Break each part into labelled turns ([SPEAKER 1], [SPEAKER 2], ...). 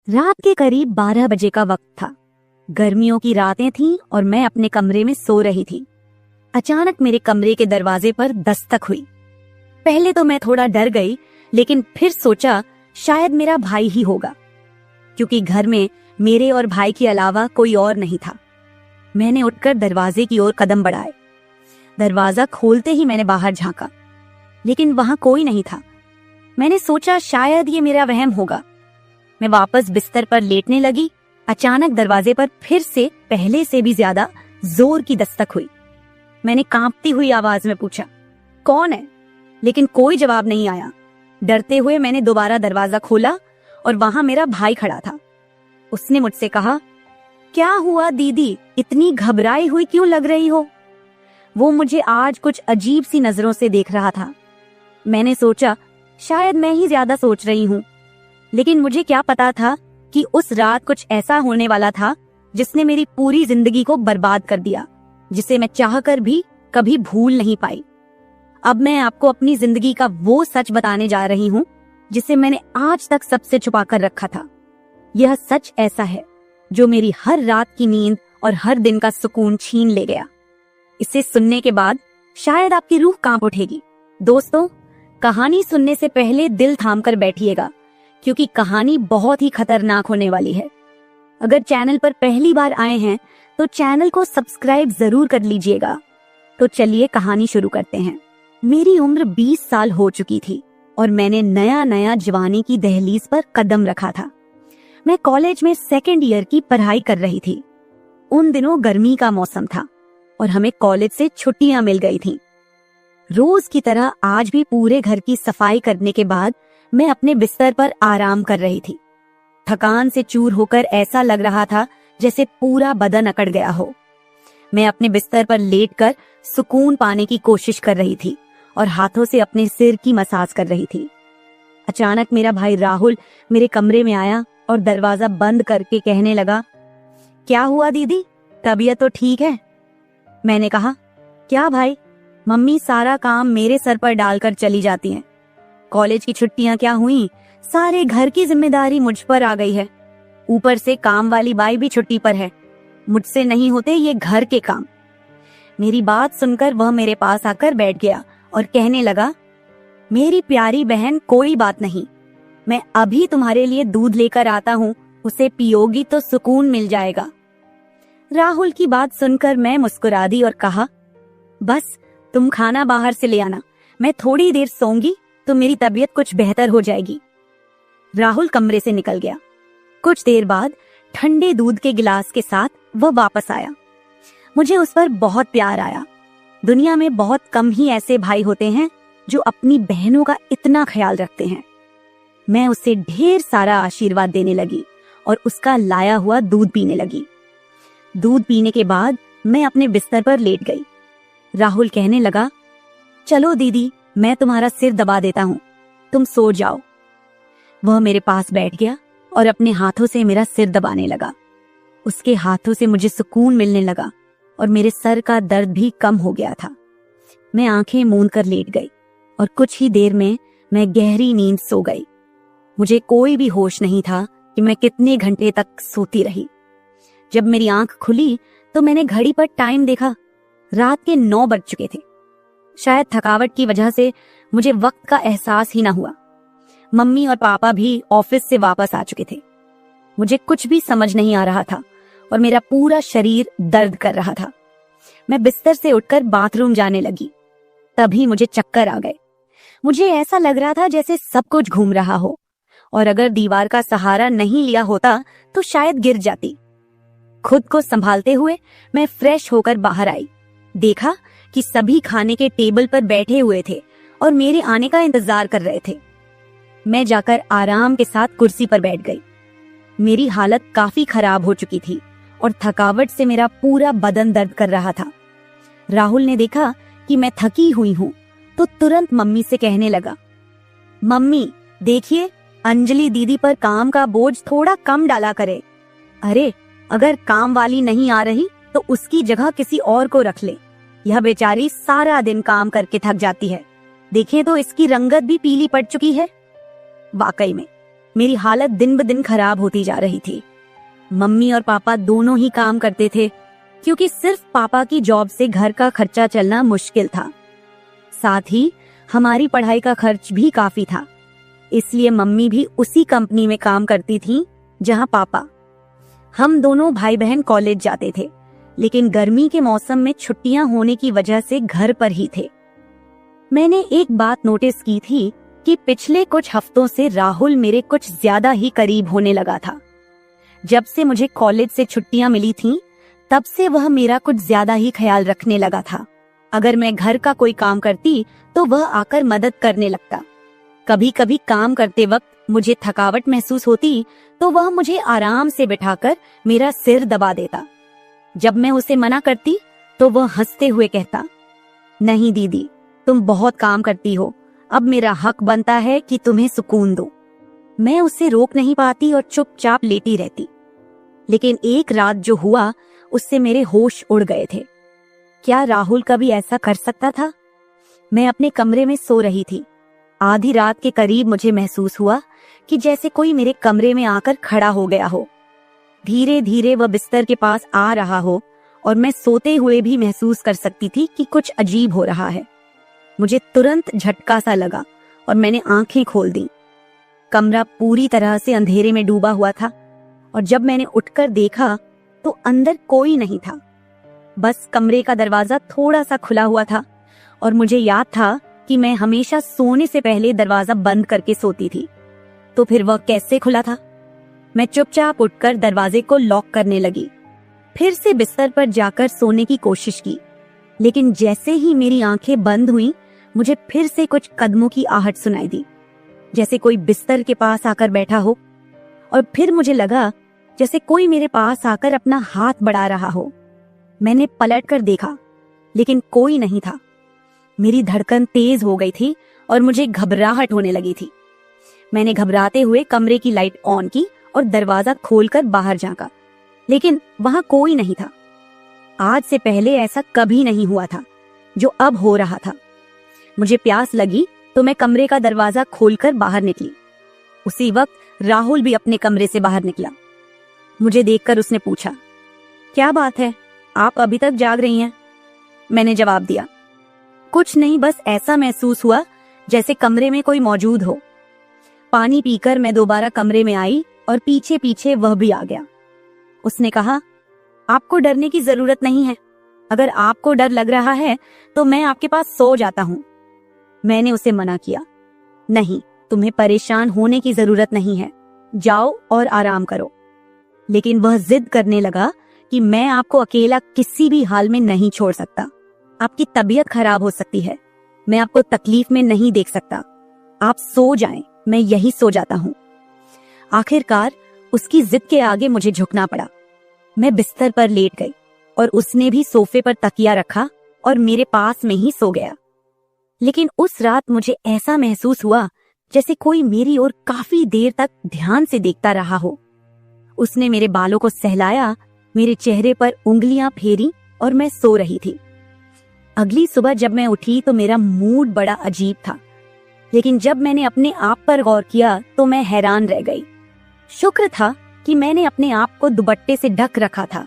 [SPEAKER 1] रात के करीब 12 बजे का वक्त था। गर्मियों की रातें थीं और मैं अपने कमरे में सो रही थी। अचानक मेरे कमरे के दरवाजे पर दस्तक हुई। पहले तो मैं थोड़ा डर गई, लेकिन फिर सोचा शायद मेरा भाई ही होगा, क्योंकि घर में मेरे और भाई के अलावा कोई और नहीं था। मैंने उठकर दरवाजे की ओर कदम बढ़ाए। दरवाजा खोलते ही मैंने बाहर झांका, लेकिन वहां कोई नहीं था। मैंने सोचा शायद ये मेरा वहम होगा। मैं वापस बिस्तर पर लेटने लगी। अचानक दरवाजे पर फिर से पहले से भी ज्यादा जोर की दस्तक हुई। मैंने कांपती हुई आवाज में पूछा, कौन है? लेकिन कोई जवाब नहीं आया। डरते हुए मैंने दोबारा दरवाजा खोला और वहां मेरा भाई खड़ा था। उसने मुझसे कहा, क्या हुआ दीदी, इतनी घबराई हुई क्यों लग रही हो? वो मुझे आज कुछ अजीब सी नजरों से देख रहा था। मैंने सोचा शायद मैं ही ज्यादा सोच रही हूँ, लेकिन मुझे क्या पता था कि उस रात कुछ ऐसा होने वाला था जिसने मेरी पूरी जिंदगी को बर्बाद कर दिया, जिसे मैं चाहकर भी कभी भूल नहीं पाई। अब मैं आपको अपनी जिंदगी का वो सच बताने जा रही हूँ जिसे मैंने आज तक सबसे छुपा कर रखा था। यह सच ऐसा है जो मेरी हर रात की नींद और हर दिन का सुकून छीन ले गया। इसे सुनने के बाद शायद आपकी रूह कांप उठेगी। दोस्तों, कहानी सुनने से पहले दिल थाम कर बैठिएगा, क्योंकि कहानी बहुत ही खतरनाक होने वाली है। अगर चैनल पर पहली बार आए हैं तो चैनल को सब्सक्राइब जरूर कर लीजिएगा। तो चलिए कहानी शुरू करते हैं। मेरी उम्र 20 साल हो चुकी थी और मैंने नया नया जवानी की दहलीज पर कदम रखा था। मैं कॉलेज में सेकेंड ईयर की पढ़ाई कर रही थी। उन दिनों गर्मी का मौसम था और हमें कॉलेज से छुट्टियां मिल गई थीं। रोज की तरह आज भी पूरे घर की सफाई करने के बाद मैं अपने बिस्तर पर आराम कर रही थी। थकान से चूर होकर ऐसा लग रहा था जैसे पूरा बदन अकड़ गया हो। मैं अपने बिस्तर पर लेटकर सुकून पाने की कोशिश कर रही थी और हाथों से अपने सिर की मसाज कर रही थी। अचानक मेरा भाई राहुल मेरे कमरे में आया और दरवाजा बंद करके कहने लगा, क्या हुआ दीदी, तबीयत तो ठीक है? मैंने कहा, क्या भाई, मम्मी सारा काम मेरे सर पर डालकर चली जाती हैं। कॉलेज की छुट्टियां क्या हुई, सारे घर की जिम्मेदारी मुझ पर आ गई है। ऊपर से काम वाली बाई भी छुट्टी पर है। मुझसे नहीं होते ये घर के काम। मेरी बात सुनकर वह मेरे पास आकर बैठ गया और कहने लगा, मेरी प्यारी बहन, कोई बात नहीं, मैं अभी तुम्हारे लिए दूध लेकर आता हूँ, उसे पियोगी तो सुकून मिल जाएगा। राहुल की बात सुनकर मैं मुस्कुरा दी और कहा, बस तुम खाना बाहर से ले आना, मैं थोड़ी देर सोऊंगी तो मेरी तबीयत कुछ बेहतर हो जाएगी। राहुल कमरे से निकल गया। कुछ देर बाद ठंडे दूध के गिलास के साथ वह वापस आया। मुझे उस पर बहुत प्यार आया। दुनिया में बहुत कम ही ऐसे भाई होते हैं जो अपनी बहनों का इतना ख्याल रखते हैं। मैं उसे ढेर सारा आशीर्वाद देने लगी और उसका लाया हुआ दूध पीने लगी। दूध पीने के बाद मैं अपने बिस्तर पर लेट गई। राहुल कहने लगा, चलो दीदी, मैं तुम्हारा सिर दबा देता हूँ, तुम सो जाओ। वह मेरे पास बैठ गया और अपने हाथों से मेरा सिर दबाने लगा। उसके हाथों से मुझे सुकून मिलने लगा और मेरे सर का दर्द भी कम हो गया था। मैं आंखें मूंद कर लेट गई और कुछ ही देर में मैं गहरी नींद सो गई। मुझे कोई भी होश नहीं था कि मैं कितने घंटे तक सोती रही। जब मेरी आंख खुली तो मैंने घड़ी पर टाइम देखा। रात के 9 बज चुके थे। शायद थकावट की वजह से मुझे वक्त का एहसास ही ना हुआ। मम्मी और पापा भी ऑफिस से वापस आ चुके थे। मुझे कुछ भी समझ नहीं आ रहा था और मेरा पूरा शरीर दर्द कर रहा था। मैं बिस्तर से उठकर बाथरूम जाने लगी। तभी मुझे चक्कर आ गए। मुझे ऐसा लग रहा था जैसे सब कुछ घूम रहा हो और अगर दीवार का सहारा नहीं लिया होता तो शायद गिर जाती। खुद को संभालते हुए मैं फ्रेश होकर बाहर आई। देखा कि सभी खाने के टेबल पर बैठे हुए थे और मेरे आने का इंतजार कर रहे थे। मैं जाकर आराम के साथ कुर्सी पर बैठ गई। मेरी हालत काफी खराब हो चुकी थी और थकावट से मेरा पूरा बदन दर्द कर रहा था। राहुल ने देखा कि मैं थकी हुई हूँ तो तुरंत मम्मी से कहने लगा, मम्मी देखिए, अंजलि दीदी पर काम का बोझ थोड़ा कम डाला करे। अरे, अगर काम वाली नहीं आ रही तो उसकी जगह किसी और को रख ले। यह बेचारी सारा दिन काम करके थक जाती है। देखें तो इसकी रंगत भी पीली पड़ चुकी है। वाकई में मेरी हालत दिन ब दिन खराब होती जा रही थी। मम्मी और पापा दोनों ही काम करते थे, क्योंकि सिर्फ पापा की जॉब से घर का खर्चा चलना मुश्किल था। साथ ही हमारी पढ़ाई का खर्च भी काफी था, इसलिए मम्मी भी उसी कंपनी में काम करती थी जहां पापा। हम दोनों भाई बहन कॉलेज जाते थे, लेकिन गर्मी के मौसम में छुट्टियां होने की वजह से घर पर ही थे। मैंने एक बात नोटिस की थी कि पिछले कुछ हफ्तों से राहुल मेरे कुछ ज्यादा ही करीब होने लगा था। जब से मुझे कॉलेज से छुट्टियां मिली थीं, तब से वह मेरा कुछ ज्यादा ही ख्याल रखने लगा था। अगर मैं घर का कोई काम करती तो वह आकर मदद करने लगता। कभी कभी काम करते वक्त मुझे थकावट महसूस होती तो वह मुझे आराम से बिठाकर मेरा सिर दबा देता। जब मैं उसे मना करती तो वह हंसते हुए कहता, नहीं दीदी, तुम बहुत काम करती हो, अब मेरा हक बनता है कि तुम्हें सुकून दो। मैं उसे रोक नहीं पाती और चुपचाप लेटी रहती। लेकिन एक रात जो हुआ, उससे मेरे होश उड़ गए थे। क्या राहुल कभी ऐसा कर सकता था? मैं अपने कमरे में सो रही थी। आधी रात के करीब मुझे महसूस हुआ कि जैसे कोई मेरे कमरे में आकर खड़ा हो गया हो। धीरे धीरे वह बिस्तर के पास आ रहा हो और मैं सोते हुए भी महसूस कर सकती थी कि कुछ अजीब हो रहा है। मुझे तुरंत झटका सा लगा और मैंने आंखें खोल दी। कमरा पूरी तरह से अंधेरे में डूबा हुआ था और जब मैंने उठकर देखा तो अंदर कोई नहीं था। बस कमरे का दरवाजा थोड़ा सा खुला हुआ था और मुझे याद था कि मैं हमेशा सोने से पहले दरवाजा बंद करके सोती थी। तो फिर वह कैसे खुला था? मैं चुपचाप उठकर दरवाजे को लॉक करने लगी। फिर से बिस्तर पर जाकर सोने की कोशिश की, लेकिन जैसे ही मेरी आंखें बंद हुईं, मुझे फिर से कुछ कदमों की आहट सुनाई दी, जैसे कोई बिस्तर के पास आकर बैठा हो। और फिर मुझे लगा जैसे कोई मेरे पास आकर अपना हाथ बढ़ा रहा हो। मैंने पलटकर देखा, लेकिन कोई नहीं था। मेरी धड़कन तेज हो गई थी और मुझे घबराहट होने लगी थी। मैंने घबराते हुए कमरे की लाइट ऑन की और दरवाजा खोलकर बाहर झांका, लेकिन वहां कोई नहीं था। आज से पहले ऐसा कभी नहीं हुआ था जो अब हो रहा था। मुझे प्यास लगी तो मैं कमरे का दरवाजा खोलकर बाहर निकली। उसी वक्त राहुल भी अपने कमरे से बाहर निकला। मुझे देखकर उसने पूछा, क्या बात है, आप अभी तक जाग रही हैं? मैंने जवाब दिया, कुछ नहीं, बस ऐसा महसूस हुआ जैसे कमरे में कोई मौजूद हो। पानी पीकर मैं दोबारा कमरे में आई और पीछे पीछे वह भी आ गया। उसने कहा, आपको डरने की जरूरत नहीं है। अगर आपको डर लग रहा है तो मैं आपके पास सो जाता हूँ। मैंने उसे मना किया, नहीं, तुम्हें परेशान होने की जरूरत नहीं है, जाओ और आराम करो। लेकिन वह जिद करने लगा कि मैं आपको अकेला किसी भी हाल में नहीं छोड़ सकता। आपकी तबीयत खराब हो सकती है, मैं आपको तकलीफ में नहीं देख सकता। आप सो जाएं, मैं यही सो जाता हूँ। आखिरकार उसकी जिद के आगे मुझे झुकना पड़ा। मैं बिस्तर पर लेट गई और उसने भी सोफे पर तकिया रखा और मेरे पास में ही सो गया। लेकिन उस रात मुझे ऐसा महसूस हुआ जैसे कोई मेरी ओर काफी देर तक ध्यान से देखता रहा हो। उसने मेरे बालों को सहलाया, मेरे चेहरे पर उंगलियां फेरी और मैं सो रही थी। अगली सुबह जब मैं उठी तो मेरा मूड बड़ा अजीब था, लेकिन जब मैंने अपने आप पर गौर किया तो मैं हैरान रह गई। शुक्र था कि मैंने अपने आप को दुपट्टे से ढक रखा था।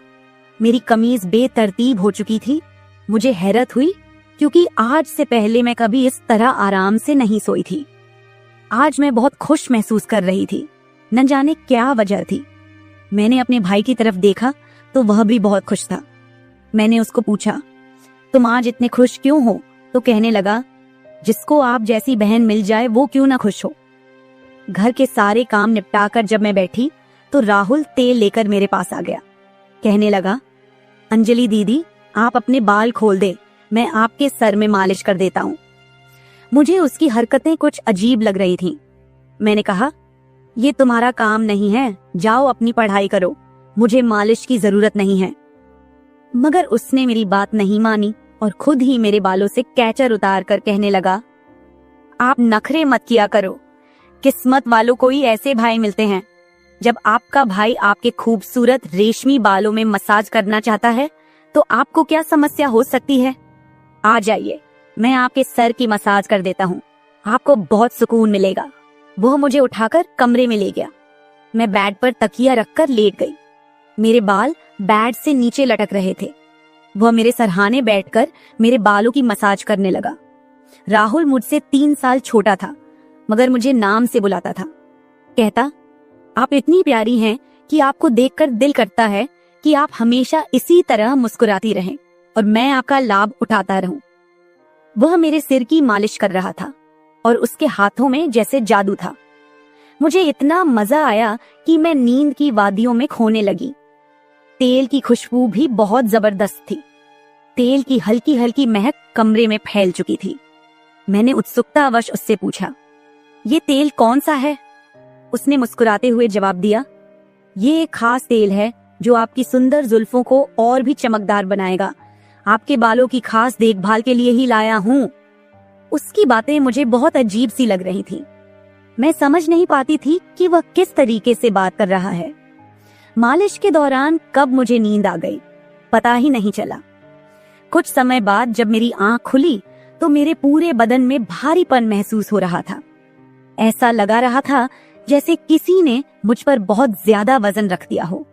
[SPEAKER 1] मेरी कमीज बेतरतीब हो चुकी थी। मुझे हैरत हुई क्योंकि आज से पहले मैं कभी इस तरह आराम से नहीं सोई थी। आज मैं बहुत खुश महसूस कर रही थी, न जाने क्या वजह थी। मैंने अपने भाई की तरफ देखा तो वह भी बहुत खुश था। मैंने उसको पूछा, तुम आज इतने खुश क्यों हो? तो कहने लगा, जिसको आप जैसी बहन मिल जाए वो क्यों ना खुश हो। घर के सारे काम निपटाकर जब मैं बैठी तो राहुल तेल लेकर मेरे पास आ गया। कहने लगा, अंजलि दीदी, आप अपने बाल खोल दे, मैं आपके सर में मालिश कर देता हूँ। मुझे उसकी हरकतें कुछ अजीब लग रही थीं। मैंने कहा, ये तुम्हारा काम नहीं है, जाओ अपनी पढ़ाई करो, मुझे मालिश की जरूरत नहीं है। मगर उसने मेरी बात नहीं मानी और खुद ही मेरे बालों से कैचर उतार कर कहने लगा, आप नखरे मत किया करो, किस्मत वालों को ही ऐसे भाई मिलते हैं। जब आपका भाई आपके खूबसूरत रेशमी बालों में मसाज करना चाहता है तो आपको क्या समस्या हो सकती है? आ जाइए, मैं आपके सर की मसाज कर देता हूँ, आपको बहुत सुकून मिलेगा। वह मुझे उठाकर कमरे में ले गया। मैं बेड पर तकिया रखकर लेट गई। मेरे बाल बेड से नीचे लटक रहे थे। वह मेरे सरहाने बैठकर मेरे बालों की मसाज करने लगा। राहुल मुझसे 3 साल छोटा था, मगर मुझे नाम से बुलाता था। कहता, आप इतनी प्यारी हैं कि आपको देखकर दिल करता है कि आप हमेशा इसी तरह मुस्कुराती रहें और मैं आपका लाभ उठाता रहूं। वह मेरे सिर की मालिश कर रहा था और उसके हाथों में जैसे जादू था। मुझे इतना मजा आया कि मैं नींद की वादियों में खोने लगी। तेल की खुशबू भी बहुत जबरदस्त थी। तेल की हल्की हल्की महक कमरे में फैल चुकी थी। मैंने उत्सुकतावश उससे पूछा, ये तेल कौन सा है? उसने मुस्कुराते हुए जवाब दिया, ये एक खास तेल है जो आपकी सुंदर जुल्फों को और भी चमकदार बनाएगा। आपके बालों की खास देखभाल के लिए ही लाया हूँ। उसकी बातें मुझे बहुत अजीब सी लग रही थी। मैं समझ नहीं पाती थी कि वह किस तरीके से बात कर रहा है। मालिश के दौरान कब मुझे नींद आ गई, पता ही नहीं चला। कुछ समय बाद जब मेरी आंख खुली तो मेरे पूरे बदन में भारीपन महसूस हो रहा था। ऐसा लगा रहा था जैसे किसी ने मुझ पर बहुत ज्यादा वजन रख दिया हो।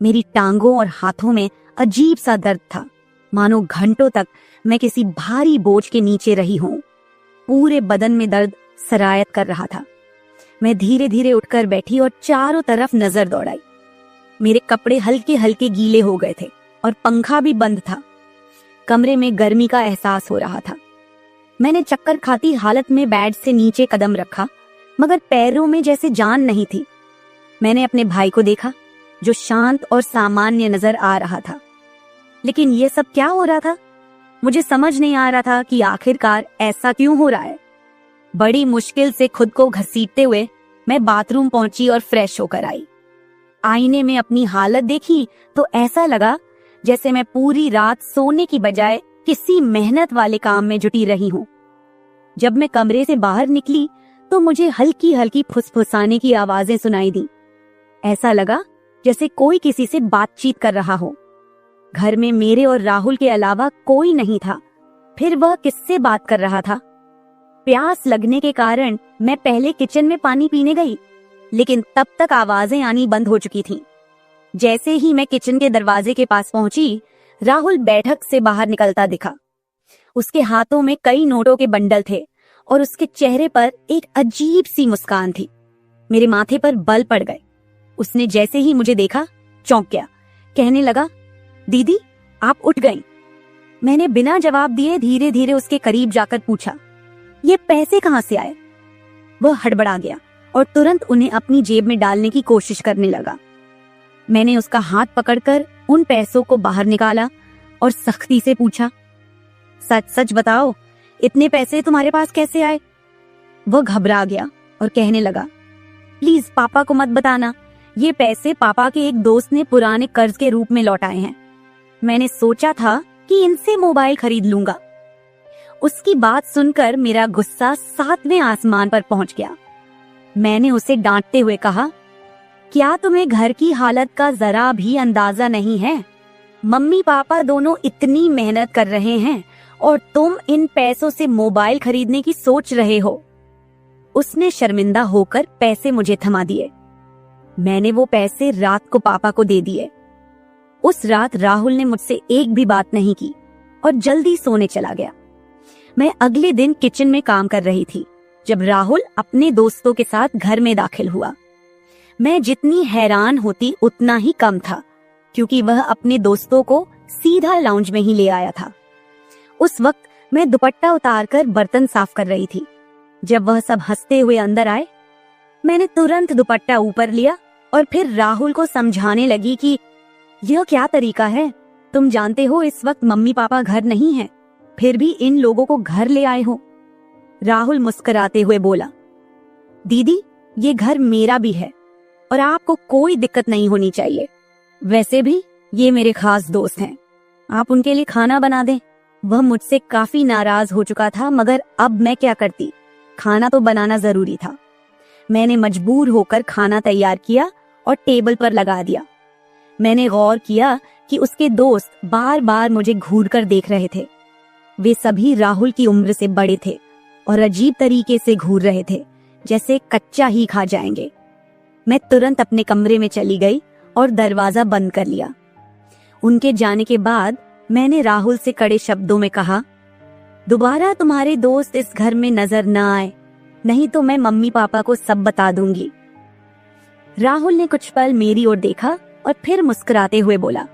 [SPEAKER 1] मेरी टांगों और हाथों में अजीब सा दर्द था, मानो घंटों तक मैं किसी भारी बोझ के नीचे रही हूं। पूरे बदन में दर्द सरायत कर रहा था। मैं धीरे धीरे उठकर बैठी और चारों तरफ नजर दौड़ाई। मेरे कपड़े हल्के हल्के गीले हो गए थे और पंखा भी बंद था। कमरे में गर्मी का एहसास हो रहा था। मैंने चक्कर खाती हालत में बेड से नीचे कदम रखा, मगर पैरों में जैसे जान नहीं थी। मैंने अपने भाई को देखा जो शांत और सामान्य नजर आ रहा था। लेकिन यह सब क्या हो रहा था? मुझे समझ नहीं आ रहा था कि आखिरकार ऐसा क्यों हो रहा है। बड़ी मुश्किल से खुद को घसीटते हुए मैं बाथरूम पहुंची और फ्रेश होकर आई। आईने में अपनी हालत देखी तो ऐसा लगा जैसे मैं पूरी रात सोने की बजाय किसी मेहनत वाले काम में जुटी रही हूं। जब मैं कमरे से बाहर निकली तो मुझे हल्की हल्की फुसफुसाने की आवाजें सुनाई दी। ऐसा लगा जैसे कोई किसी से बातचीत कर रहा हो। घर में मेरे और राहुल के अलावा कोई नहीं था। फिर वह किससे बात कर रहा था? प्यास लगने के कारण मैं पहले किचन में पानी पीने गई, लेकिन तब तक आवाजें आनी बंद हो चुकी थीं। जैसे ही मैं किचन के दरवाजे के पास पहुंची, राहुल बैठक से बाहर निकलता दिखा। उसके हाथों में कई नोटों के बंडल थे और उसके चेहरे पर एक अजीब सी मुस्कान थी। मेरे माथे पर बल पड़ गए। उसने जैसे ही मुझे देखा चौंक गया। कहने लगा, दीदी आप उठ गईं। मैंने बिना जवाब दिए धीरे धीरे उसके करीब जाकर पूछा, ये पैसे कहां से आए? वह हड़बड़ा गया और तुरंत उन्हें अपनी जेब में डालने की कोशिश करने लगा। मैंने उसका हाथ पकड़कर उन पैसों को बाहर निकाला और सख्ती से पूछा, सच सच बताओ, इतने पैसे तुम्हारे पास कैसे आए? वह घबरा गया और कहने लगा, प्लीज पापा को मत बताना। ये पैसे पापा के एक दोस्त ने पुराने कर्ज के रूप में लौटाए हैं। मैंने सोचा था कि इनसे मोबाइल खरीद लूंगा। उसकी बात सुनकर मेरा गुस्सा 7वें आसमान पर पहुंच गया। मैंने उसे डांटते हुए कहा, क्या तुम्हें घर की हालत का जरा भी अंदाजा नहीं है? मम्मी पापा दोनों इतनी मेहनत कर रहे हैं और तुम इन पैसों से मोबाइल खरीदने की सोच रहे हो। उसने शर्मिंदा होकर पैसे मुझे थमा दिए। मैंने वो पैसे रात को पापा को दे दिए। उस रात राहुल ने मुझसे एक भी बात नहीं की और जल्दी सोने चला गया। मैं अगले दिन किचन में काम कर रही थी जब राहुल अपने दोस्तों के साथ घर में दाखिल हुआ। मैं जितनी हैरान होती उतना ही कम था, क्योंकि वह अपने दोस्तों को सीधा लाउंज में ही ले आया था। उस वक्त मैं दुपट्टा उतारकर बर्तन साफ कर रही थी। जब वह सब हंसते हुए अंदर आए, मैंने तुरंत दुपट्टा ऊपर लिया और फिर राहुल को समझाने लगी कि यह क्या तरीका है? तुम जानते हो इस वक्त मम्मी पापा घर नहीं हैं, फिर भी इन लोगों को घर ले आए हो। राहुल मुस्कुराते हुए बोला, दीदी ये घर मेरा भी है और आपको कोई दिक्कत नहीं होनी चाहिए। वैसे भी ये मेरे खास दोस्त हैं, आप उनके लिए खाना बना दें। वह मुझसे काफी नाराज हो चुका था, मगर अब मैं क्या करती? खाना तो बनाना जरूरी था। मैंने मजबूर होकर खाना तैयार किया और टेबल पर लगा दिया। मैंने गौर किया कि उसके दोस्त बार बार मुझे घूर कर देख रहे थे। वे सभी राहुल की उम्र से बड़े थे और अजीब तरीके से घूर रहे थे, जैसे कच्चा ही खा जाएंगे। मैं तुरंत अपने कमरे में चली गई और दरवाजा बंद कर लिया। उनके जाने के बाद मैंने राहुल से कड़े शब्दों में कहा, दोबारा तुम्हारे दोस्त इस घर में नजर न आए, नहीं तो मैं मम्मी पापा को सब बता दूंगी। राहुल ने कुछ पल मेरी ओर देखा और फिर मुस्कुराते हुए बोला,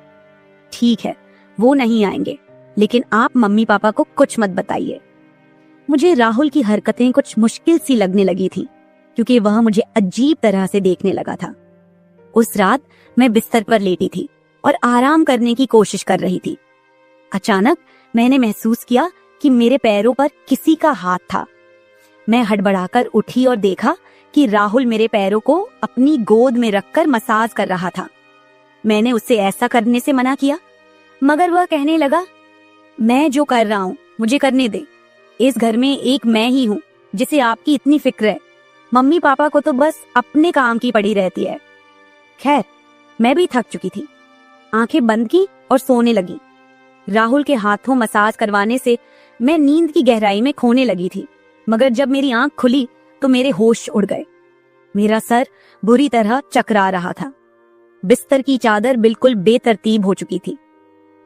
[SPEAKER 1] ठीक है, वो नहीं आएंगे, लेकिन आप मम्मी पापा को कुछ मत बताइए। मुझे राहुल की हरकतें कुछ मुश्किल सी लगने लगी थी, क्योंकि वह मुझे अजीब तरह से देखने लगा था। उस रात मैं बिस्तर पर लेटी थी और आराम करने की कोशिश कर रही थी। अचानक मैंने महसूस किया कि मेरे पैरों पर किसी का हाथ था। मैं हड़बड़ाकर उठी और देखा कि राहुल मेरे पैरों को अपनी गोद में रखकर मसाज कर रहा था। मैंने उससे ऐसा करने से मना किया, मगर वह कहने लगा, मैं जो कर रहा हूँ मुझे करने दे। इस घर में एक मैं ही हूँ जिसे आपकी इतनी फिक्र है। मम्मी पापा को तो बस अपने काम की पड़ी रहती है। खैर, मैं भी थक चुकी थी। आंखें बंद की और सोने लगी। राहुल के हाथों मसाज करवाने से मैं नींद की गहराई में खोने लगी थी, मगर जब मेरी आंख खुली तो मेरे होश उड़ गए। मेरा सर बुरी तरह चकरा रहा था। बिस्तर की चादर बिल्कुल बेतरतीब हो चुकी थी।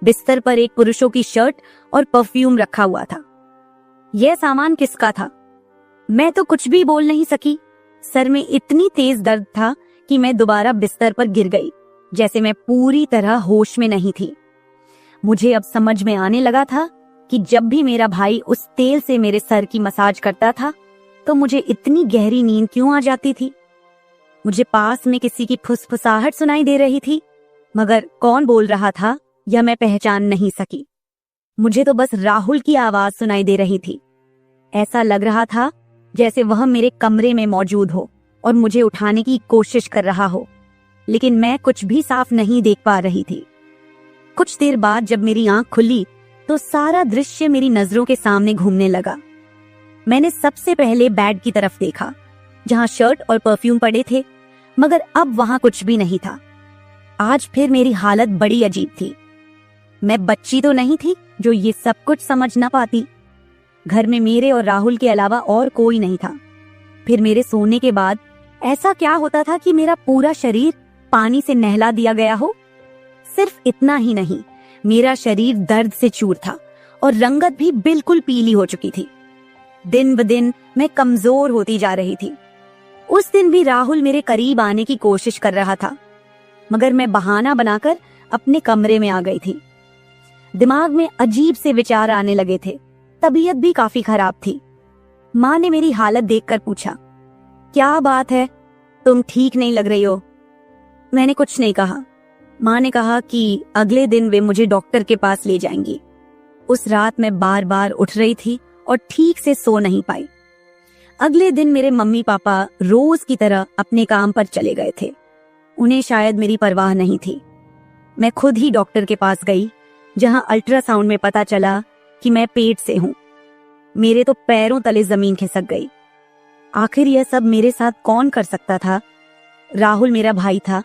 [SPEAKER 1] बिस्तर पर एक पुरुषों की शर्ट और परफ्यूम रखा हुआ था। यह सामान किसका था? मैं तो कुछ भी बोल नहीं सकी। सर में इतनी तेज दर्द था कि मैं दोबारा बिस्तर पर गिर गई, जैसे मैं पूरी तरह होश में नहीं थी। मुझे अब समझ में आने लगा था कि जब भी मेरा भाई उस तेल से मेरे सर की मसाज करता था तो मुझे इतनी गहरी नींद क्यों आ जाती थी। मुझे पास में किसी की फुसफुसाहट सुनाई दे रही थी, मगर कौन बोल रहा था यह मैं पहचान नहीं सकी। मुझे तो बस राहुल की आवाज सुनाई दे रही थी। ऐसा लग रहा था जैसे वह मेरे कमरे में मौजूद हो और मुझे उठाने की कोशिश कर रहा हो, लेकिन मैं कुछ भी साफ नहीं देख पा रही थी। कुछ देर बाद जब मेरी आंख खुली तो सारा दृश्य मेरी नजरों के सामने घूमने लगा। मैंने सबसे पहले बेड की तरफ देखा, जहां शर्ट और परफ्यूम पड़े थे, मगर अब वहां कुछ भी नहीं था। आज फिर मेरी हालत बड़ी अजीब थी। मैं बच्ची तो नहीं थी जो ये सब कुछ समझ ना पाती। घर में मेरे और राहुल के अलावा और कोई नहीं था। फिर मेरे सोने के बाद ऐसा क्या होता था कि मेरा पूरा शरीर पानी से नहला दिया गया हो? सिर्फ इतना ही नहीं, मेरा शरीर दर्द से चूर था और रंगत भी बिल्कुल पीली हो चुकी थी। दिन ब दिन मैं कमजोर होती जा रही थी। उस दिन भी राहुल मेरे करीब आने की कोशिश कर रहा था, मगर मैं बहाना बनाकर अपने कमरे में आ गई थी। दिमाग में अजीब से विचार आने लगे थे। तबीयत भी काफी खराब थी। माँ ने मेरी हालत देखकर पूछा, क्या बात है, तुम ठीक नहीं लग रही हो? मैंने कुछ नहीं कहा। माँ ने कहा कि अगले दिन वे मुझे डॉक्टर के पास ले जाएंगी। उस रात मैं बार बार उठ रही थी और ठीक से सो नहीं पाई। अगले दिन मेरे मम्मी पापा रोज की तरह अपने काम पर चले गए थे। उन्हें शायद मेरी परवाह नहीं थी। मैं खुद ही डॉक्टर के पास गई, जहां अल्ट्रासाउंड में पता चला कि मैं पेट से हूं। मेरे तो पैरों तले जमीन खिसक गई। आखिर यह सब मेरे साथ कौन कर सकता था? राहुल मेरा भाई था,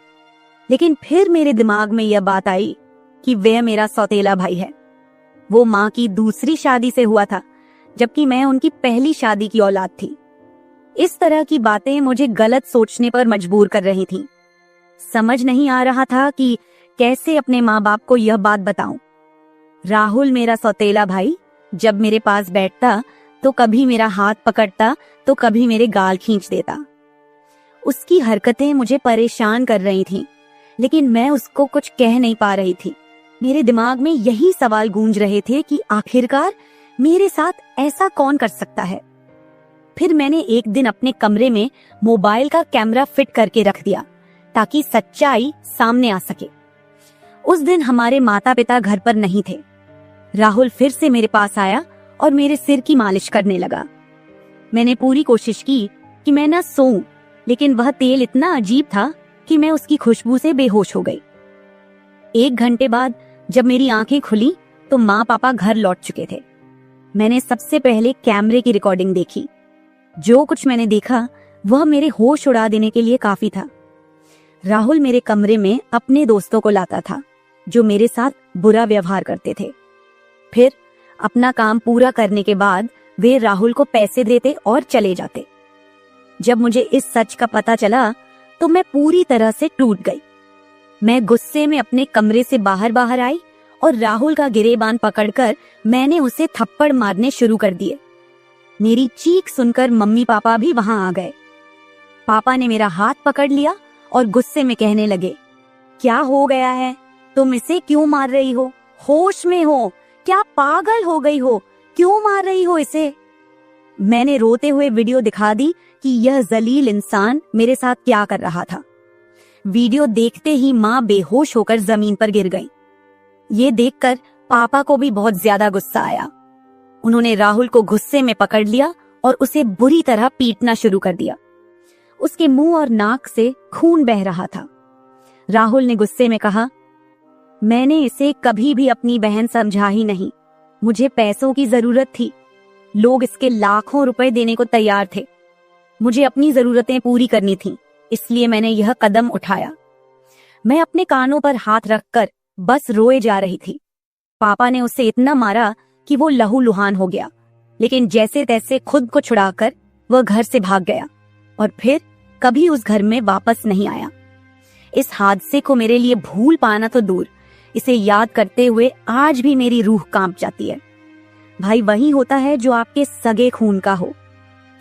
[SPEAKER 1] लेकिन फिर मेरे दिमाग में यह बात आई कि वह मेरा सौतेला भाई है। वो माँ की दूसरी शादी से हुआ था, जबकि मैं उनकी पहली शादी की औलाद थी। इस तरह की बातें मुझे गलत सोचने पर मजबूर कर रही थीं। समझ नहीं आ रहा था कि कैसे अपने माँ बाप को यह बात बताऊं। राहुल मेरा सौतेला भाई जब मेरे पास बैठता तो कभी मेरा हाथ पकड़ता तो कभी मेरे गाल खींच देता। उसकी हरकतें मुझे परेशान कर रही थीं, लेकिन मैं उसको कुछ कह नहीं पा रही थी। मेरे दिमाग में यही सवाल गूंज रहे थे कि आखिरकार मेरे साथ ऐसा कौन कर सकता है। फिर मैंने एक दिन अपने कमरे में मोबाइल का कैमरा फिट करके रख दिया ताकि सच्चाई सामने आ सके। उस दिन हमारे माता पिता घर पर नहीं थे। राहुल फिर से मेरे पास आया और मेरे सिर की मालिश करने लगा। मैंने पूरी कोशिश की कि मैं ना सोऊं, लेकिन वह तेल इतना अजीब था कि मैं उसकी खुशबू से बेहोश हो गई। 1 घंटे बाद जब मेरी आंखें खुली तो माँ पापा घर लौट चुके थे। मैंने सबसे पहले कैमरे की रिकॉर्डिंग देखी। जो कुछ मैंने देखा वह मेरे होश उड़ा देने के लिए काफी था। राहुल मेरे कमरे में अपने दोस्तों को लाता था जो मेरे साथ बुरा व्यवहार करते थे। फिर अपना काम पूरा करने के बाद वे राहुल को पैसे देते और चले जाते। जब मुझे इस सच का पता चला तो मैं पूरी तरह से टूट गई। मैं गुस्से में अपने कमरे से बाहर आई और राहुल का गिरेबान पकड़कर मैंने उसे थप्पड़ मारने शुरू कर दिए। मेरी चीख सुनकर मम्मी पापा भी वहां आ गए। पापा ने मेरा हाथ पकड़ लिया और गुस्से में कहने लगे, क्या हो गया है? तुम इसे क्यों मार रही हो? होश में हो? क्या पागल हो गई हो? क्यों मार रही हो इसे? मैंने रोते हुए वीडियो दिखा दी कि यह जलील इंसान मेरे साथ क्या कर रहा था। वीडियो देखते ही माँ बेहोश होकर जमीन पर गिर गई। ये देखकर पापा को भी बहुत ज्यादा गुस्सा आया। उन्होंने राहुल को गुस्से में पकड़ लिया और उसे बुरी तरह पीटना शुरू कर दिया। उसके मुंह और नाक से खून बह रहा था। राहुल ने गुस्से में कहा, मैंने इसे कभी भी अपनी बहन समझा ही नहीं। मुझे पैसों की जरूरत थी। लोग इसके लाखों रुपए देने को तैयार थे। मुझे अपनी जरूरतें पूरी करनी थी, इसलिए मैंने यह कदम उठाया। मैं अपने कानों पर हाथ रखकर बस रोए जा रही थी। पापा ने उसे इतना मारा कि वो लहूलुहान हो गया, लेकिन जैसे तैसे खुद को छुड़ाकर वह घर से भाग गया और फिर कभी उस घर में वापस नहीं आया। इस हादसे को मेरे लिए भूल पाना तो दूर, इसे याद करते हुए आज भी मेरी रूह कांप जाती है। भाई वही होता है जो आपके सगे खून का हो।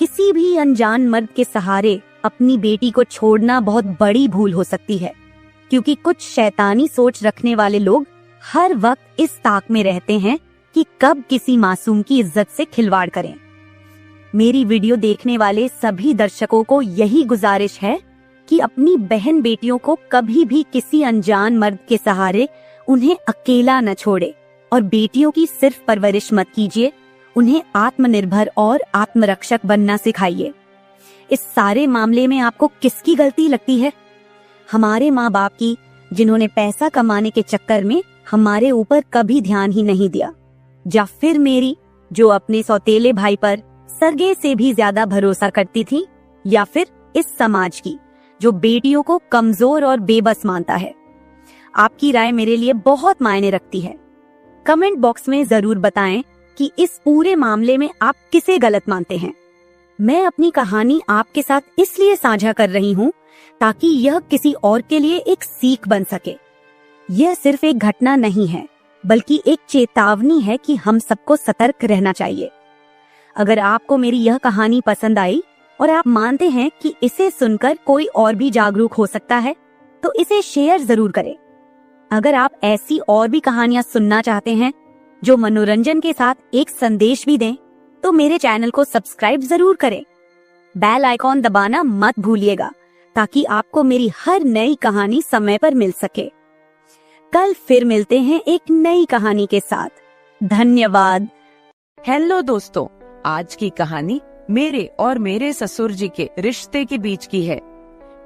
[SPEAKER 1] किसी भी अनजान मर्द के सहारे अपनी बेटी को छोड़ना बहुत बड़ी भूल हो सकती है, क्योंकि कुछ शैतानी सोच रखने वाले लोग हर वक्त इस ताक में रहते हैं कि कब किसी मासूम की इज्जत से खिलवाड़ करें। मेरी वीडियो देखने वाले सभी दर्शकों को यही गुजारिश है कि अपनी बहन बेटियों को कभी भी किसी अनजान मर्द के सहारे उन्हें अकेला न छोड़े और बेटियों की सिर्फ परवरिश मत कीजिए, उन्हें आत्मनिर्भर और आत्मरक्षक बनना सिखाइए। इस सारे मामले में आपको किसकी गलती लगती है? हमारे माँ बाप की, जिन्होंने पैसा कमाने के चक्कर में हमारे ऊपर कभी ध्यान ही नहीं दिया, या फिर मेरी, जो अपने सौतेले भाई पर सरगे से भी ज्यादा भरोसा करती थी, या फिर इस समाज की, जो बेटियों को कमजोर और बेबस मानता है। आपकी राय मेरे लिए बहुत मायने रखती है। कमेंट बॉक्स में जरूर बताएं कि इस पूरे मामले में आप किसे गलत मानते हैं। मैं अपनी कहानी आपके साथ इसलिए साझा कर रही हूँ ताकि यह किसी और के लिए एक सीख बन सके। यह सिर्फ एक घटना नहीं है, बल्कि एक चेतावनी है कि हम सबको सतर्क रहना चाहिए। अगर आपको मेरी यह कहानी पसंद आई और आप मानते हैं कि इसे सुनकर कोई और भी जागरूक हो सकता है, तो इसे शेयर जरूर करें। अगर आप ऐसी और भी कहानियां सुनना चाहते हैं जो मनोरंजन के साथ एक संदेश भी दें, तो मेरे चैनल को सब्सक्राइब जरूर करें। बेल आइकॉन दबाना मत भूलिएगा ताकि आपको मेरी हर नई कहानी समय पर मिल सके। कल फिर मिलते हैं एक नई कहानी के साथ। धन्यवाद।
[SPEAKER 2] हेलो दोस्तों, आज की कहानी मेरे और मेरे ससुर जी के रिश्ते के बीच की है।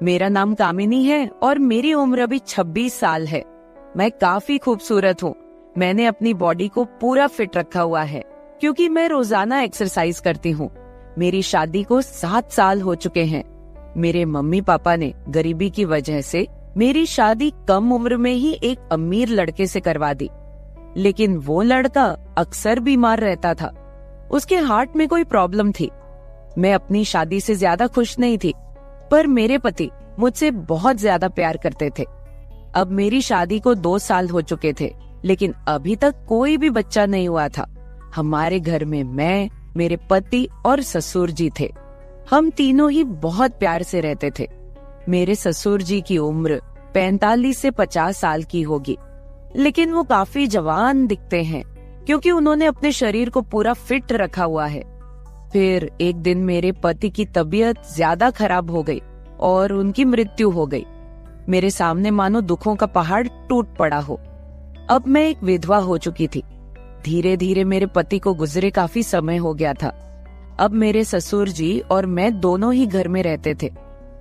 [SPEAKER 2] मेरा नाम कामिनी है और मेरी उम्र अभी 26 साल है। मैं काफी खूबसूरत हूँ। मैंने अपनी बॉडी को पूरा फिट रखा हुआ है क्योंकि मैं रोजाना एक्सरसाइज करती हूँ। मेरी शादी को 7 साल हो चुके हैं। मेरे मम्मी पापा ने गरीबी की वजह से मेरी शादी कम उम्र में ही एक अमीर लड़के से करवा दी, लेकिन वो लड़का अक्सर बीमार रहता था। उसके हार्ट में कोई प्रॉब्लम थी। मैं अपनी शादी से ज्यादा खुश नहीं थी, पर मेरे पति मुझसे बहुत ज्यादा प्यार करते थे। अब मेरी शादी को 2 साल हो चुके थे, लेकिन अभी तक कोई भी बच्चा नहीं हुआ था। हमारे घर में मैं, मेरे पति और ससुर जी थे। हम तीनों ही बहुत प्यार से रहते थे। मेरे ससुर जी की उम्र 45 से 50 साल की होगी, लेकिन वो काफी जवान दिखते हैं क्योंकि उन्होंने अपने शरीर को पूरा फिट रखा हुआ है। फिर एक दिन मेरे पति की तबीयत ज्यादा खराब हो गई और उनकी मृत्यु हो गई। मेरे सामने मानो दुखों का पहाड़ टूट पड़ा हो। अब मैं एक विधवा हो चुकी थी। धीरे धीरे मेरे पति को गुजरे काफी समय हो गया था। अब मेरे ससुर जी और मैं दोनों ही घर में रहते थे।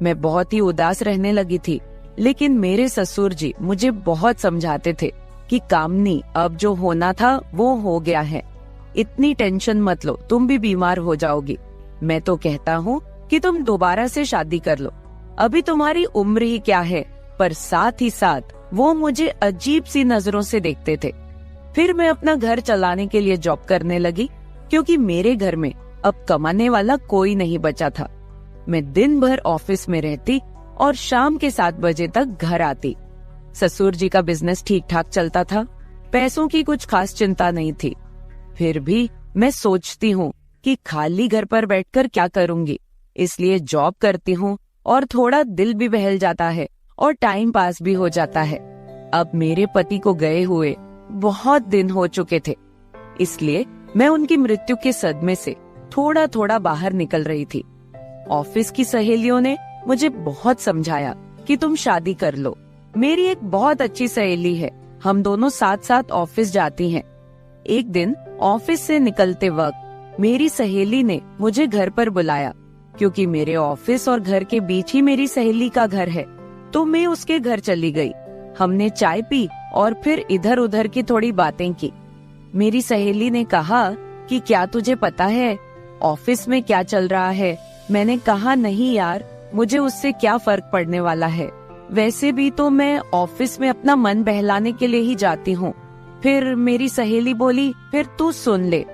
[SPEAKER 2] मैं बहुत ही उदास रहने लगी थी, लेकिन मेरे ससुर जी मुझे बहुत समझाते थे कि कामनी, अब जो होना था वो हो गया है, इतनी टेंशन मत लो, तुम भी बीमार हो जाओगी। मैं तो कहता हूँ कि तुम दोबारा से शादी कर लो, अभी तुम्हारी उम्र ही क्या है। पर साथ ही साथ वो मुझे अजीब सी नजरों से देखते थे। फिर मैं अपना घर चलाने के लिए जॉब करने लगी क्योंकि मेरे घर में अब कमाने वाला कोई नहीं बचा था। मैं दिन भर ऑफिस में रहती और शाम के 7 बजे तक घर आती। ससुर जी का बिजनेस ठीक ठाक चलता था, पैसों की कुछ खास चिंता नहीं थी। फिर भी मैं सोचती हूँ कि खाली घर पर बैठकर क्या करूंगी, इसलिए जॉब करती हूँ और थोड़ा दिल भी बहल जाता है और टाइम पास भी हो जाता है। अब मेरे पति को गए हुए बहुत दिन हो चुके थे, इसलिए मैं उनकी मृत्यु के सदमे से थोड़ा थोड़ा बाहर निकल रही थी। ऑफिस की सहेलियों ने मुझे बहुत समझाया कि तुम शादी कर लो। मेरी एक बहुत अच्छी सहेली है, हम दोनों साथ साथ ऑफिस जाती हैं। एक दिन ऑफिस से निकलते वक्त मेरी सहेली ने मुझे घर पर बुलाया, क्योंकि मेरे ऑफिस और घर के बीच ही मेरी सहेली का घर है। तो मैं उसके घर चली गई। हमने चाय पी और फिर इधर उधर की थोड़ी बातें की। मेरी सहेली ने कहा कि क्या तुझे पता है ऑफिस में क्या चल रहा है? मैंने कहा नहीं यार, मुझे उससे क्या फर्क पड़ने वाला है, वैसे भी तो मैं ऑफिस में अपना मन बहलाने के लिए ही जाती हूँ। फिर मेरी सहेली बोली, फिर तू सुन ले,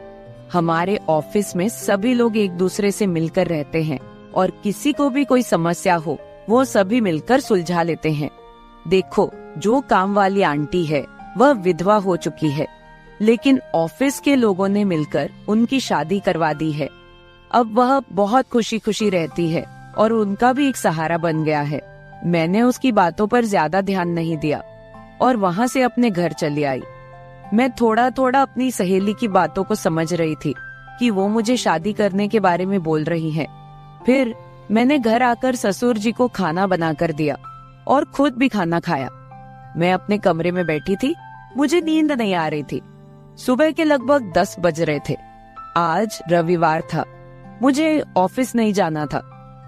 [SPEAKER 2] हमारे ऑफिस में सभी लोग एक दूसरे से मिलकर रहते हैं और किसी को भी कोई समस्या हो वो सभी मिलकर सुलझा लेते हैं। देखो, जो काम वाली आंटी है वह विधवा हो चुकी है, लेकिन ऑफिस के लोगों ने मिलकर उनकी शादी करवा दी है। अब वह बहुत खुशी खुशी रहती है और उनका भी एक सहारा बन गया है। मैंने उसकी बातों पर ज्यादा ध्यान नहीं दिया और वहाँ से अपने घर चली आई। मैं थोड़ा थोड़ा अपनी सहेली की बातों को समझ रही थी कि वो मुझे शादी करने के बारे में बोल रही है। फिर मैंने घर आकर ससुर जी को खाना बनाकर दिया और खुद भी खाना खाया। मैं अपने कमरे में बैठी थी, मुझे नींद नहीं आ रही थी। सुबह के लगभग 10 बज रहे थे। आज रविवार था, मुझे ऑफिस नहीं जाना था।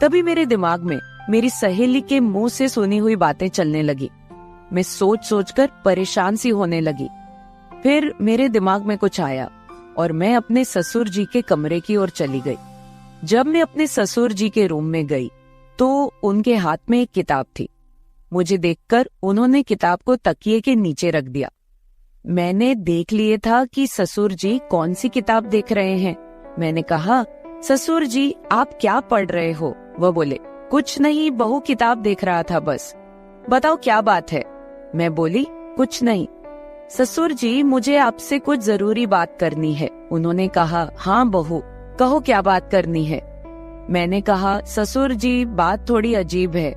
[SPEAKER 2] तभी मेरे दिमाग में मेरी सहेली के मुंह से सुनी हुई बातें चलने लगी। मैं सोच सोचकर परेशान सी होने लगी। फिर मेरे दिमाग में कुछ आया और मैं अपने ससुर जी के कमरे की ओर चली गई। जब मैं अपने ससुर जी के रूम में गई तो उनके हाथ में एक किताब थी। मुझे देखकर उन्होंने किताब को तकिए के नीचे रख दिया। मैंने देख लिए था कि ससुर जी कौन सी किताब देख रहे हैं। मैंने कहा, ससुर जी आप क्या पढ़ रहे हो? वह बोले, कुछ नहीं बहू, किताब देख रहा था बस। बताओ क्या बात है? मैं बोली, कुछ नहीं ससुर जी, मुझे आपसे कुछ जरूरी बात करनी है। उन्होंने कहा, हाँ बहू कहो, क्या बात करनी है? मैंने कहा, ससुर जी बात थोड़ी अजीब है,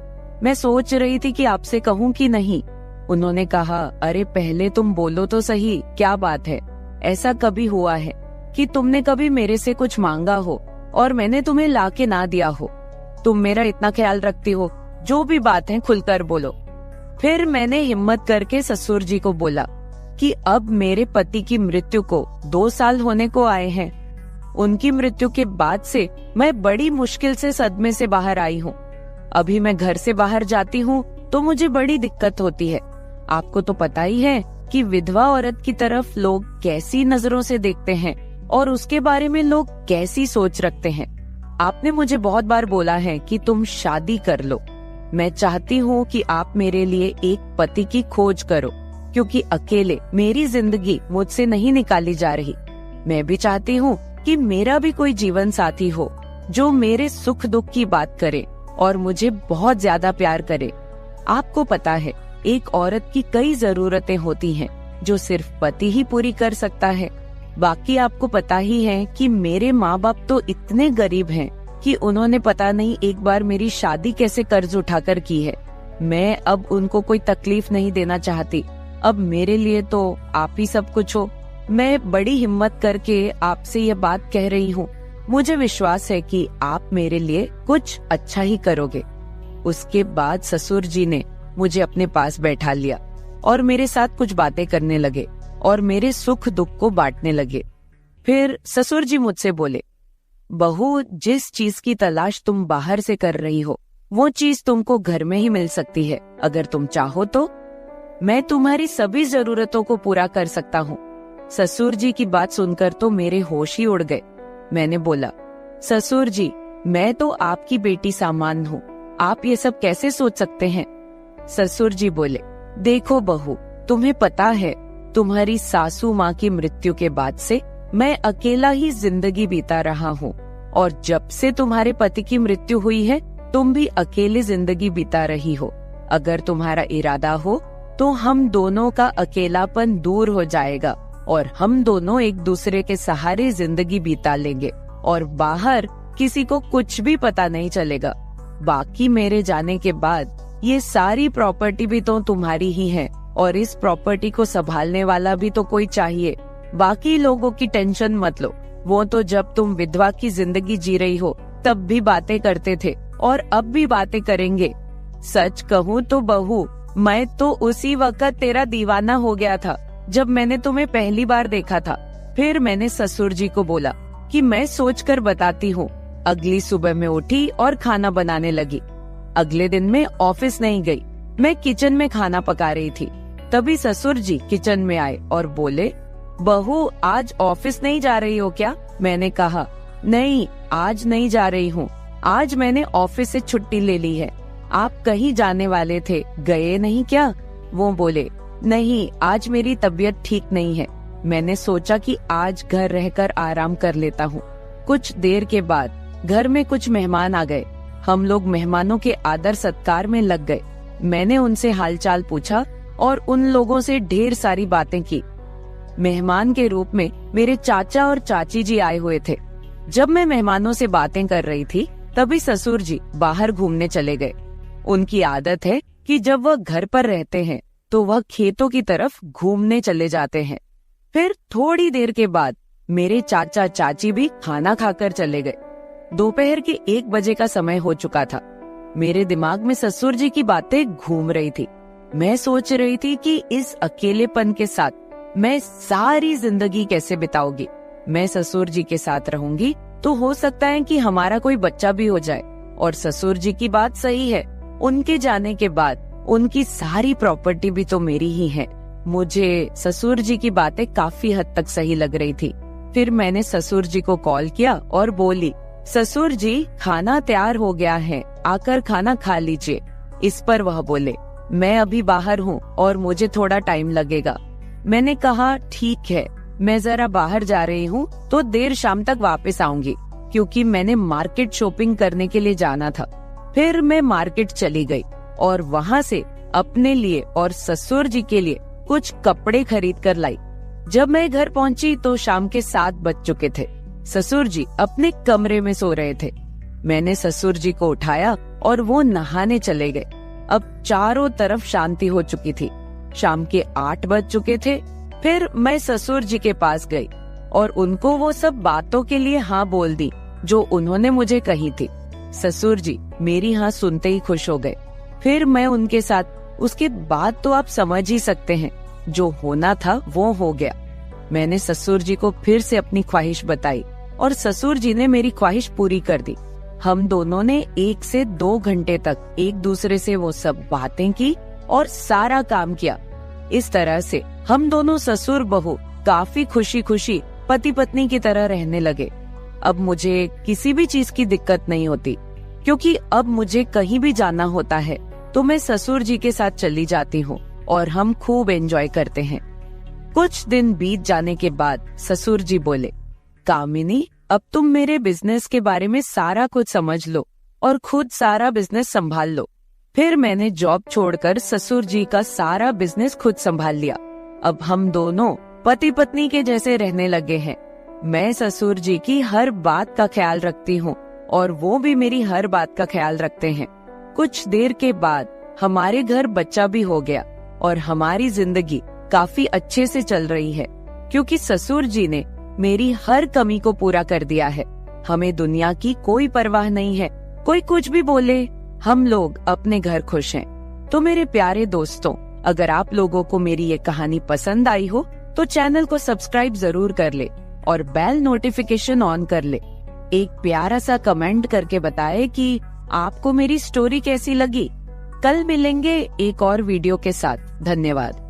[SPEAKER 2] मैं सोच रही थी कि आपसे कहूँ कि नहीं। उन्होंने कहा, अरे पहले तुम बोलो तो सही, क्या बात है? ऐसा कभी हुआ है कि तुमने कभी मेरे से कुछ मांगा हो और मैंने तुम्हें लाके ना दिया हो? तुम मेरा इतना ख्याल रखती हो, जो भी बात है खुलकर बोलो। फिर मैंने हिम्मत करके ससुर जी को बोला कि अब मेरे पति की मृत्यु को 2 साल होने को आए हैं। उनकी मृत्यु के बाद से मैं बड़ी मुश्किल से सदमे से बाहर आई हूँ। अभी मैं घर से बाहर जाती हूँ तो मुझे बड़ी दिक्कत होती है। आपको तो पता ही है कि विधवा औरत की तरफ लोग कैसी नजरों से देखते हैं और उसके बारे में लोग कैसी सोच रखते हैं। आपने मुझे बहुत बार बोला है कि तुम शादी कर लो। मैं चाहती हूँ कि आप मेरे लिए एक पति की खोज करो, क्योंकि अकेले मेरी जिंदगी मुझसे नहीं निकाली जा रही। मैं भी चाहती हूँ कि मेरा भी कोई जीवन साथी हो जो मेरे सुख दुख की बात करे और मुझे बहुत ज्यादा प्यार करे। आपको पता है, एक औरत की कई जरूरतें होती हैं जो सिर्फ पति ही पूरी कर सकता है। बाकी आपको पता ही है कि मेरे माँ बाप तो इतने गरीब हैं कि उन्होंने पता नहीं एक बार मेरी शादी कैसे कर्ज उठाकर की है। मैं अब उनको कोई तकलीफ नहीं देना चाहती। अब मेरे लिए तो आप ही सब कुछ हो। मैं बड़ी हिम्मत करके आपसे ये बात कह रही हूँ। मुझे विश्वास है कि आप मेरे लिए कुछ अच्छा ही करोगे। उसके बाद ससुर जी ने मुझे अपने पास बैठा लिया और मेरे साथ कुछ बातें करने लगे और मेरे सुख दुख को बांटने लगे। फिर ससुर जी मुझसे बोले, बहू, जिस चीज की तलाश तुम बाहर से कर रही हो वो चीज तुमको घर में ही मिल सकती है। अगर तुम चाहो तो मैं तुम्हारी सभी जरूरतों को पूरा कर सकता हूँ। ससुर जी की बात सुनकर तो मेरे होश ही उड़ गए। मैंने बोला, ससुर जी, मैं तो आपकी बेटी सामान हूँ, आप ये सब कैसे सोच सकते हैं? ससुर जी बोले, देखो बहू, तुम्हें पता है तुम्हारी सासू माँ की मृत्यु के बाद से मैं अकेला ही जिंदगी बीता रहा हूँ। और जब से तुम्हारे पति की मृत्यु हुई है तुम भी अकेले जिंदगी बिता रही हो। अगर तुम्हारा इरादा हो तो हम दोनों का अकेलापन दूर हो जाएगा और हम दोनों एक दूसरे के सहारे जिंदगी बिता लेंगे और बाहर किसी को कुछ भी पता नहीं चलेगा। बाकी मेरे जाने के बाद ये सारी प्रॉपर्टी भी तो तुम्हारी ही है और इस प्रॉपर्टी को संभालने वाला भी तो कोई चाहिए। बाकी लोगों की टेंशन मत लो, वो तो जब तुम विधवा की जिंदगी जी रही हो तब भी बातें करते थे और अब भी बातें करेंगे। सच कहूँ तो बहू, मैं तो उसी वक्त तेरा दीवाना हो गया था जब मैंने तुम्हें पहली बार देखा था। फिर मैंने ससुर जी को बोला कि मैं सोचकर बताती हूँ। अगली सुबह मैं उठी और खाना बनाने लगी। अगले दिन मैं ऑफिस नहीं गई, मैं किचन में खाना पका रही थी। तभी ससुर जी किचन में आए और बोले, बहू आज ऑफिस नहीं जा रही हो क्या? मैंने कहा, नहीं आज नहीं जा रही हूँ, आज मैंने ऑफिस से छुट्टी ले ली है। आप कहीं जाने वाले थे, गए नहीं क्या? वो बोले, नहीं आज मेरी तबीयत ठीक नहीं है, मैंने सोचा कि आज घर रहकर आराम कर लेता हूँ। कुछ देर के बाद घर में कुछ मेहमान आ गए। हम लोग मेहमानों के आदर सत्कार में लग गए। मैंने उनसे हालचाल पूछा और उन लोगों से ढेर सारी बातें की। मेहमान के रूप में मेरे चाचा और चाची जी आए हुए थे। जब मैं मेहमानों से बातें कर रही थी तभी ससुर जी बाहर घूमने चले गए। उनकी आदत है कि जब वह घर पर रहते हैं तो वह खेतों की तरफ घूमने चले जाते हैं। फिर थोड़ी देर के बाद मेरे चाचा चाची भी खाना खाकर चले गए। दोपहर के 1 बजे का समय हो चुका था। मेरे दिमाग में ससुर जी की बातें घूम रही थी। मैं सोच रही थी कि इस अकेलेपन के साथ मैं सारी जिंदगी कैसे बिताऊंगी। मैं ससुर जी के साथ रहूंगी तो हो सकता है कि हमारा कोई बच्चा भी हो जाए। और ससुर जी की बात सही है, उनके जाने के बाद उनकी सारी प्रॉपर्टी भी तो मेरी ही है। मुझे ससुर जी की बातें काफी हद तक सही लग रही थी। फिर मैंने ससुर जी को कॉल किया और बोली, ससुर जी खाना तैयार हो गया है, आकर खाना खा लीजिए। इस पर वह बोले, मैं अभी बाहर हूँ और मुझे थोड़ा टाइम लगेगा। मैंने कहा ठीक है, मैं जरा बाहर जा रही हूँ तो देर शाम तक वापस आऊंगी, क्योंकि मैंने मार्केट शॉपिंग करने के लिए जाना था। फिर मैं मार्केट चली गई और वहाँ से अपने लिए और ससुर जी के लिए कुछ कपड़े खरीद कर लाई। जब मैं घर पहुँची तो शाम के 7 बज चुके थे। ससुर जी अपने कमरे में सो रहे थे। मैंने ससुर जी को उठाया और वो नहाने चले गए। अब चारों तरफ शांति हो चुकी थी। शाम के 8 बज चुके थे। फिर मैं ससुर जी के पास गई और उनको वो सब बातों के लिए हाँ बोल दी जो उन्होंने मुझे कही थी। ससुर जी मेरी हाँ सुनते ही खुश हो गए। फिर मैं उनके साथ, उसके बाद तो आप समझ ही सकते हैं, जो होना था वो हो गया। मैंने ससुर जी को फिर से अपनी ख्वाहिश बताई और ससुर जी ने मेरी ख्वाहिश पूरी कर दी। हम दोनों ने 1 से 2 घंटे तक एक दूसरे से वो सब बातें की और सारा काम किया। इस तरह से हम दोनों ससुर बहू काफी खुशी खुशी पति पत्नी की तरह रहने लगे। अब मुझे किसी भी चीज की दिक्कत नहीं होती, क्योंकि अब मुझे कहीं भी जाना होता है तो मैं ससुर जी के साथ चली जाती हूँ और हम खूब एंजॉय करते हैं। कुछ दिन बीत जाने के बाद ससुर जी बोले, कामिनी अब तुम मेरे बिजनेस के बारे में सारा कुछ समझ लो और खुद सारा बिजनेस संभाल लो। फिर मैंने जॉब छोड़कर ससुर जी का सारा बिजनेस खुद संभाल लिया। अब हम दोनों पति पत्नी के जैसे रहने लगे हैं। मैं ससुर जी की हर बात का ख्याल रखती हूँ और वो भी मेरी हर बात का ख्याल रखते हैं। कुछ देर के बाद हमारे घर बच्चा भी हो गया और हमारी जिंदगी काफी अच्छे से चल रही है, क्योंकि ससुर जी ने मेरी हर कमी को पूरा कर दिया है। हमें दुनिया की कोई परवाह नहीं है, कोई कुछ भी बोले, हम लोग अपने घर खुश हैं। तो मेरे प्यारे दोस्तों, अगर आप लोगों को मेरी ये कहानी पसंद आई हो तो चैनल को सब्सक्राइब जरूर कर ले और बेल नोटिफिकेशन ऑन कर ले। एक प्यारा सा कमेंट करके बताएं कि आपको मेरी स्टोरी कैसी लगी। कल मिलेंगे एक और वीडियो के साथ। धन्यवाद।